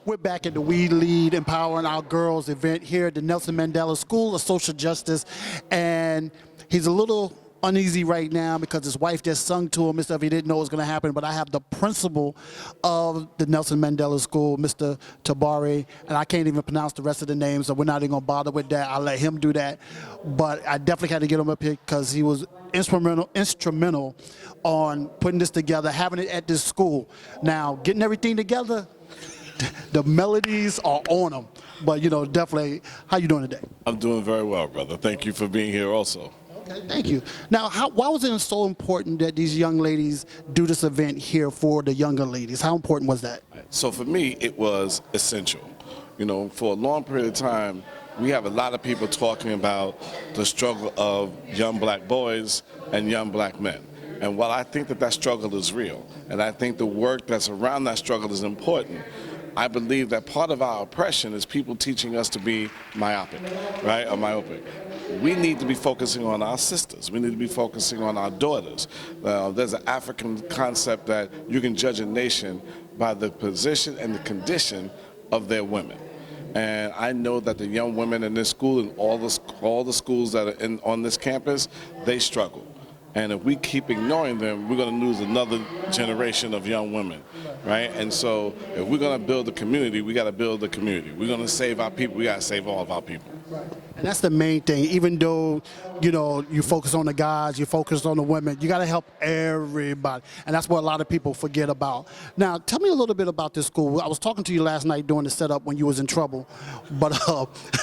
We're back at the We Lead Empowering Our Girls event here at the Nelson Mandela School of Social Justice, and he's a little uneasy right now because his wife just sung to him and stuff he didn't know was going to happen. But I have the principal of the Nelson Mandela School, Mr. Tabari, and I can't even pronounce the rest of the names, so we're not even going to bother with that. I'll let him do that. But I definitely had to get him up here because he was instrumental on putting this together, having it at this school. Now, getting everything together, the melodies are on them. But, you know, definitely, how you doing today? I'm doing very well, brother. Thank you for being here also. Okay, thank you. Now, why was it so important that these young ladies do this event here for the younger ladies? How important was that? So for me, it was essential. You know, for a long period of time, we have a lot of people talking about the struggle of young black boys and young black men. And while I think that struggle is real, and I think the work that's around that struggle is important, I believe that part of our oppression is people teaching us to be myopic, right, or myopic. We need to be focusing on our sisters. We need to be focusing on our daughters. There's an African concept that you can judge a nation by the position and the condition of their women. And I know that the young women in this school and all the schools that are on this campus, they struggle. And if we keep ignoring them, we're going to lose another generation of young women, right? And so if we're going to build a community, we got to build a community. We're going to save our people, we got to save all of our people. And that's the main thing. Even though, you know, you focus on the guys, you focus on the women, you got to help everybody. And that's what a lot of people forget about. Now, tell me a little bit about this school. I was talking to you last night during the setup when you was in trouble, but,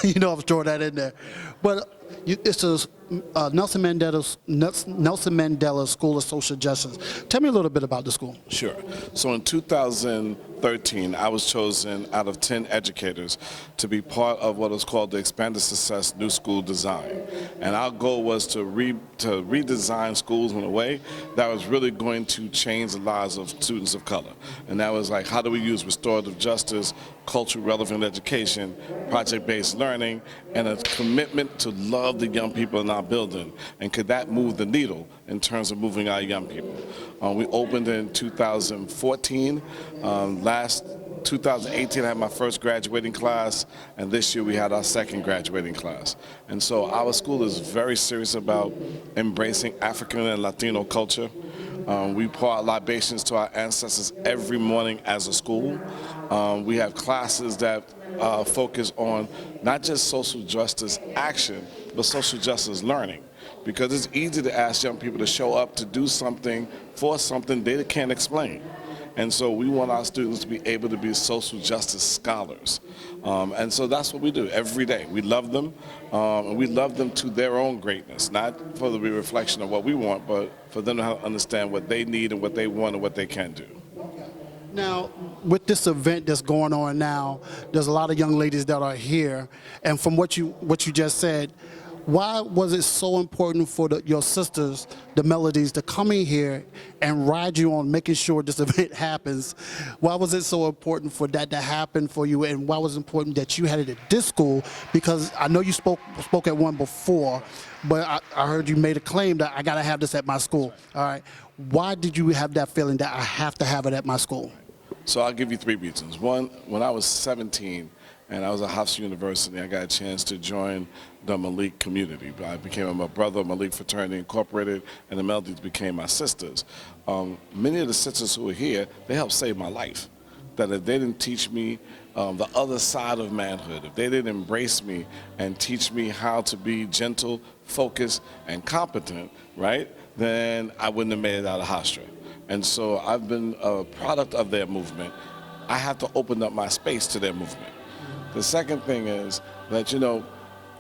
you know, I was throwing that in there. But it's a Nelson Mandela School of Social Justice. Tell me a little bit about the school. Sure. So in 2013, I was chosen out of 10 educators to be part of what is called the Expanded Success New School Design. And our goal was to redesign schools in a way that was really going to change the lives of students of color. And that was like, how do we use restorative justice, culturally relevant education, project-based learning, and a commitment to love the young people in our building, and could that move the needle in terms of moving our young people? We opened in 2014. Last 2018 I had my first graduating class, and this year we had our second graduating class. And so our school is very serious about embracing African and Latino culture. We pour out libations to our ancestors every morning as a school. We have classes that focus on not just social justice action, but social justice learning. Because it's easy to ask young people to show up to do something for something they can't explain. And so we want our students to be able to be social justice scholars. And so that's what we do every day. We love them, and we love them to their own greatness, not for the reflection of what we want, but for them to understand what they need and what they want and what they can do. Now, with this event that's going on now, there's a lot of young ladies that are here, and from what you just said, why was it so important for your sisters, the Melodies, to come in here and ride you on making sure this event happens? Why was it so important for that to happen for you, and why was it important that you had it at this school? Because I know you spoke at one before, but I heard you made a claim that I got to have this at my school. All right. Why did you have that feeling that I have to have it at my school? So I'll give you 3 reasons. One, when I was 17 and I was at Hofstra University, I got a chance to join the Malik community. I became a brother of Malik Fraternity Incorporated, and the Melodies became my sisters. Many of the sisters who were here, they helped save my life. That if they didn't teach me the other side of manhood, if they didn't embrace me and teach me how to be gentle, focused, and competent, right, then I wouldn't have made it out of Hofstra. And so I've been a product of their movement. I have to open up my space to their movement. The second thing is that, you know,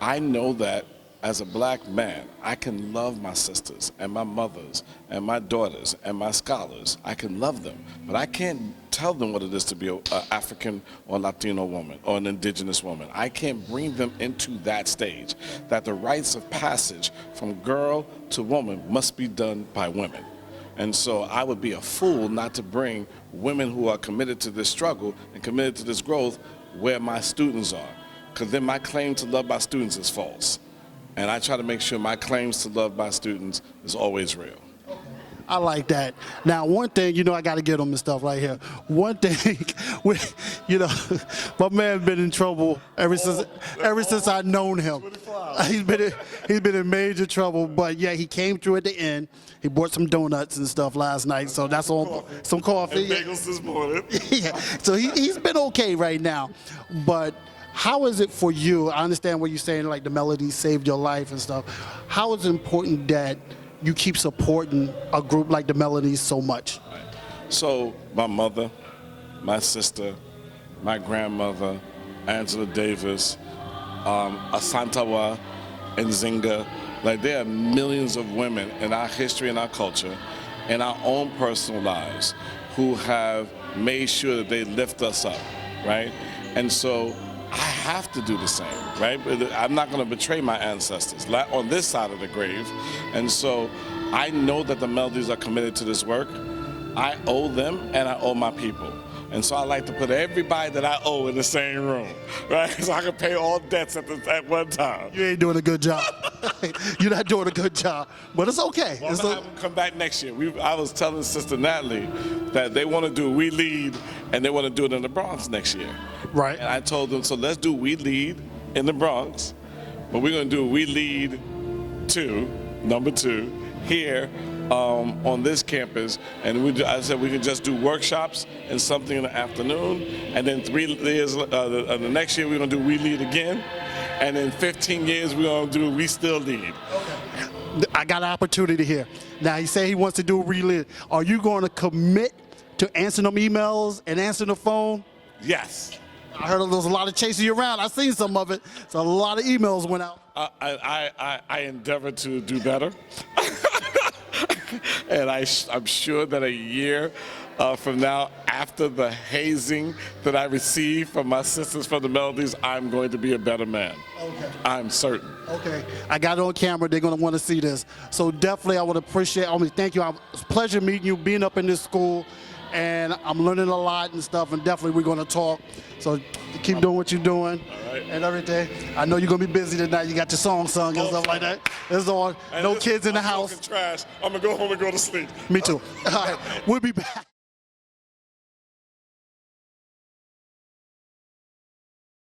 I know that as a black man, I can love my sisters and my mothers and my daughters and my scholars. I can love them, but I can't tell them what it is to be an African or Latino woman or an indigenous woman. I can't bring them into that stage, that the rites of passage from girl to woman must be done by women. And so I would be a fool not to bring women who are committed to this struggle and committed to this growth where my students are, because then my claim to love my students is false. And I try to make sure my claims to love my students is always real. I like that. Now, one thing, I got to get him and stuff right here. One thing, my man's been in trouble ever since I've known him. He's been in major trouble, but yeah, he came through at the end. He bought some donuts and stuff last night, so that's all. Some coffee. And bagels this morning. Yeah, so he's been okay right now, but. How is it for you? I understand what you're saying, like the melody saved your life and stuff. How is it important that you keep supporting a group like the Melodies so much? So my mother, my sister, my grandmother, Angela Davis, Asantawa, and Zinga, like there are millions of women in our history and our culture, in our own personal lives, who have made sure that they lift us up, right? And so I have to do the same, right? I'm not going to betray my ancestors on this side of the grave. And so I know that the Melodies are committed to this work. I owe them and I owe my people. And so I like to put everybody that I owe in the same room, right? So I can pay all debts at one time. You ain't doing a good job. You're not doing a good job, but it's okay. Well, I'm gonna have them come back next year. I was telling Sister Natalie that they want to do We Lead, and they want to do it in the Bronx next year. Right. And I told them, so let's do We Lead in the Bronx, but we're going to do We Lead 2, number 2, here on this campus. And I said we can just do workshops and something in the afternoon, and then 3 years, the next year we're going to do We Lead again, and in 15 years we're going to do We Still Lead. Okay. I got an opportunity here. Now, he said he wants to do a Re-Lead. Are you going to commit to answering them emails and answering the phone? Yes. I heard there was a lot of chasing you around. I seen some of it. So a lot of emails went out. I endeavor to do better. And I'm sure that a year from now, after the hazing that I received from my sisters from the Melodies, I'm going to be a better man. Okay. I'm certain. Okay. I got it on camera. They're going to want to see this. So definitely I would appreciate, thank you. It's a pleasure meeting you, being up in this school. And I'm learning a lot and stuff, and definitely we're going to talk. So keep doing what you're doing and everything. I know you're going to be busy tonight. You got your song sung and stuff like that. It's on. No kids in the house. Trash. I'm going to go home and go to sleep. Me too. All right. We'll be back.